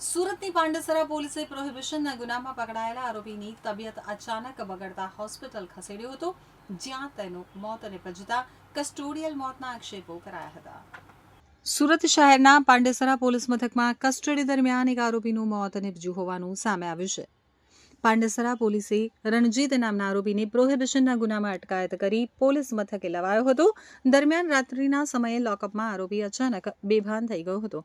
સુરતની પાંડેસરા પોલીસે પ્રોહિબિશનના ગુનામાં પકડાયેલા આરોપીની તબિયત અચાનક બગડતા હોસ્પિટલ ખસેડ્યો હતો, જ્યાં તેનું મોત નિપજતા કસ્ટોડિયલ મોતના આક્ષેપો કરાયા હતા. સુરત શહેરના પાંડેસરા પોલીસ મથકમાં કસ્ટડી દરમિયાન એક આરોપીનું મોત નિપજ્યું હોવાનું સામે આવ્યું છે. પાંડેસરા પોલીસે રણજીત નામના આરોપીને પ્રોહિબિશનના ગુનામાં અટકાયત કરી પોલીસ મથકે લવાયો હતો. દરમિયાન રાત્રિના સમયે લોકઅપમાં આરોપી અચાનક બેભાન થઈ ગયો હતો.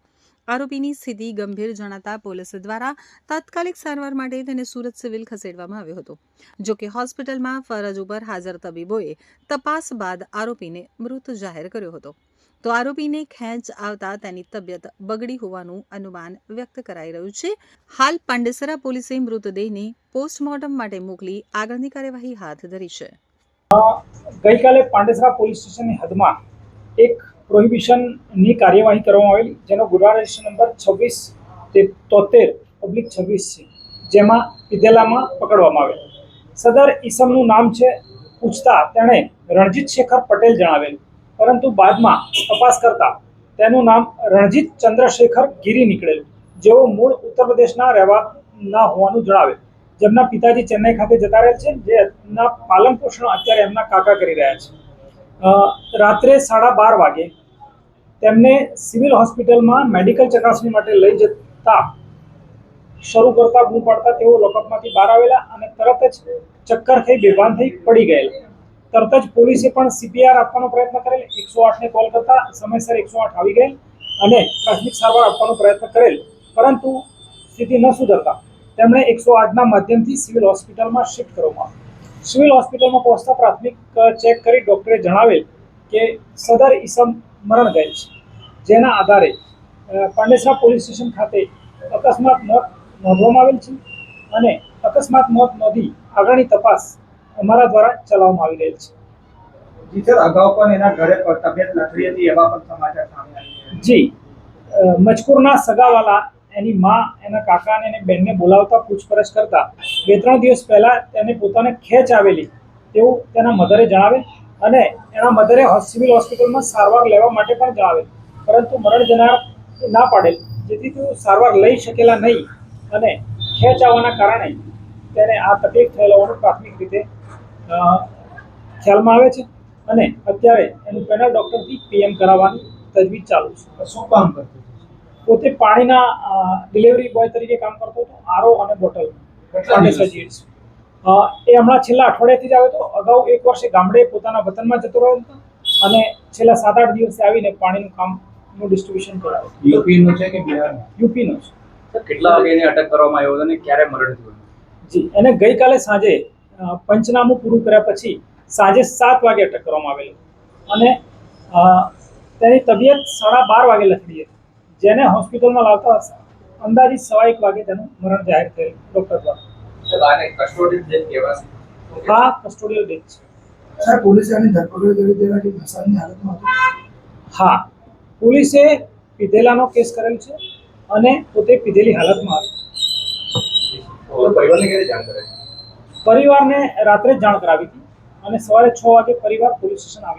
આરોપીની સ્થિતિ ગંભીર જણાતા પોલીસ દ્વારા તાત્કાલિક સારવાર માટે તેને સુરત સિવિલ ખસેડવામાં આવ્યો હતો. જોકે હોસ્પિટલમાં ફરજ ઉપર હાજર તબીબોએ તપાસ બાદ આરોપીને મૃત જાહેર કર્યો હતો. તો આરોપીને ખેંચ આવતા તેની તબિયત બગડી હોવાનું અનુમાન વ્યક્ત કરાઈ રહ્યું છે. હાલ પાંડેસરા પોલીસે મૃતદેહને પોસ્ટમોર્ટમ માટે મોકલી આગળની કાર્યવાહી હાથ ધરી છે. ગઈકાલે પાંડેસરા પોલીસ સ્ટેશનની હદમાં એક પ્રોહિબિશનની કાર્યવાહી કરવામાં આવેલી, જેનો ગુના રજિસ્ટર નંબર 2673/26 છે, જેમાં પીધેલામાં પકડવામાં આવેલ. સદર ઈસમનું નામ છે. પૂછતા તેણે રણજીત શેખર પટેલ જણાવેલું, પરંતુ બાદમાં તપાસ કરતા તેનું નામ રણજીત ચંદ્રશેખર ગીરી નીકળેલું, જેઓ મૂળ ઉત્તર પ્રદેશના રહેવાના હોવાનું જણાવેલ. જેમના પિતાજી ચેન્નઈ ખાતે જતા રહેલ છે, જેના પાલન પોષણ અત્યારે એમના કાકા કરી રહ્યા છે. રાત્રે 12:30 વાગે તેમને સિવિલ હોસ્પિટલમાં મેડિકલ ચકાસણી માટે લઈ જતા શરૂ કરતા બૂમ પાડતા તેઓ લોકઅપમાંથી બહાર આવેલા અને તરત જ ચક્કર થઈ બેભાન થઈ પડી ગયેલા. તરત જ પોલીસે પણ CPR આપવાનો પ્રયત્ન કરેલ. 108ને કોલ કરતા સમયસર 108 આવી ગયેલ અને પ્રાથમિક સારવાર આપવાનો પ્રયત્ન કરેલ, પરંતુ સ્થિતિ ન સુધરતા તેમણે 108ના માધ્યમથી સિવિલ હોસ્પિટલમાં શિફ્ટ કરવામાં આવ્યું. સિવિલ હોસ્પિટલમાં પહોંચતા પ્રાથમિક ચેક કરી ડૉક્ટરે જણાવેલ કે સદર ઈસમ મરણ ગયેલ છે. જેના આધારે પાંડેસરા પોલીસ સ્ટેશન ખાતે અકસ્માત મોત નોંધવામાં આવેલ છે અને અકસ્માત મોત નોંધી આગળની તપાસ અમારા દ્વારા ચલાવવામાં આવી રહેલ છે. જી સર, અગાઉ પણ એના ઘરે તબિયત લથડી હતી, એવા પણ સમાચાર સામે આવ્યા. જી, મજકૂરના સગાવાલા એની માં, એના કાકા અને એની બહેનને બોલાવતા પૂછપરછ કરતા 2-3 દિવસ પહેલા તેને પોતાને ખેંચ આવેલી તેવું તેના મધરે જણાવેલ અને એના મધરે સિવિલ હોસ્પિટલમાં સારવાર લેવા માટે પણ જણાવેલ, પરંતુ મરણ જનાર ના પાડેલ, જેથી તેઓ સારવાર લઈ શકેલા નહીં અને ખેંચ આવવાના કારણે તેને આ તકલીફ થયેલ હોવાનું પ્રાથમિક રીતે ખ્યાલમાં આવે છે અને અત્યારે એનું પેનલ ડૉક્ટરથી PM કરાવવાની તજવીજ ચાલુ છે. શું કામ કરતું? પોતે પાણીના ડિલિવરી બોય તરીકે કામ કરતો હતો, RO અને બોટલ. એ હમણાં છેલ્લા અઠવાડિયાથી જ આવ્યો હતો. અગાઉ 1 વર્ષે ગામડે પોતાના વતનમાં જતો રહ્યો હતો અને છેલ્લા 7-8 દિવસે આવીને પાણીનું કામનું ડિસ્ટ્રીબ્યુશન કરાવે. યુપીનો છે કે બિહારનો? યુપીનો છે. કેટલા વાગે એને અટક કરવામાં આવ્યો અને ક્યારે મરણ થયું? જી, એને ગઈકાલે સાંજે પંચનામું પૂરું કર્યા પછી સાંજે 7 વાગે અટક કરવામાં આવેલું અને તેની તબિયત 12:30 વાગે લથડી હતી, જેને હોસ્પિટલમાં લાવતા અંદાજિત 1:15 વાગે તેનું મરણ જાહેર થયેલ ડૉક્ટર દ્વારા. હા, કસ્ટોડિયલ ડેથ છે. સર, પોલીસે આની ધરપકડ કરી દેવાની નશાની હાલતમાં હતી. હા, પોલીસે પીધેલાનો કેસ કરેલ છે અને પોતે પીધેલી હાલતમાં આવે. પરિવારને ક્યારે જાણ કરાય? પરિવારને રાત્રે જ જાણ કરાવી હતી અને સવારે 6 વાગે પરિવાર પોલીસ સ્ટેશન આવી.